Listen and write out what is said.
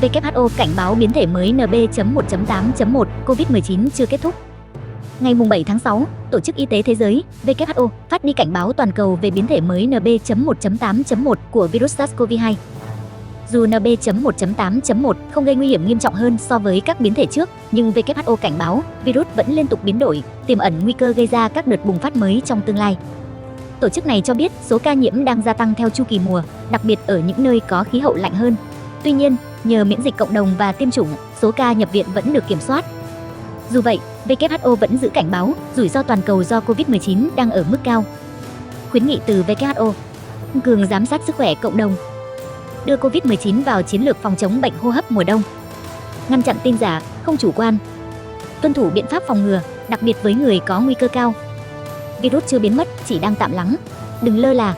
WHO cảnh báo biến thể mới NB.1.8.1 COVID-19 chưa kết thúc. Ngày 7 tháng 6, Tổ chức Y tế Thế giới WHO phát đi cảnh báo toàn cầu về biến thể mới NB.1.8.1 của virus SARS-CoV-2. Dù NB.1.8.1 không gây nguy hiểm nghiêm trọng hơn so với các biến thể trước, nhưng WHO cảnh báo virus vẫn liên tục biến đổi, tiềm ẩn nguy cơ gây ra các đợt bùng phát mới trong tương lai. Tổ chức này cho biết số ca nhiễm đang gia tăng theo chu kỳ mùa, đặc biệt ở những nơi có khí hậu lạnh hơn. Tuy nhiên, nhờ miễn dịch cộng đồng và tiêm chủng, số ca nhập viện vẫn được kiểm soát. Dù vậy, WHO vẫn giữ cảnh báo rủi ro toàn cầu do COVID-19 đang ở mức cao. Khuyến nghị từ WHO: tăng cường giám sát sức khỏe cộng đồng, đưa COVID-19 vào chiến lược phòng chống bệnh hô hấp mùa đông, ngăn chặn tin giả, không chủ quan, tuân thủ biện pháp phòng ngừa, đặc biệt với người có nguy cơ cao. Virus chưa biến mất, chỉ đang tạm lắng. Đừng lơ là,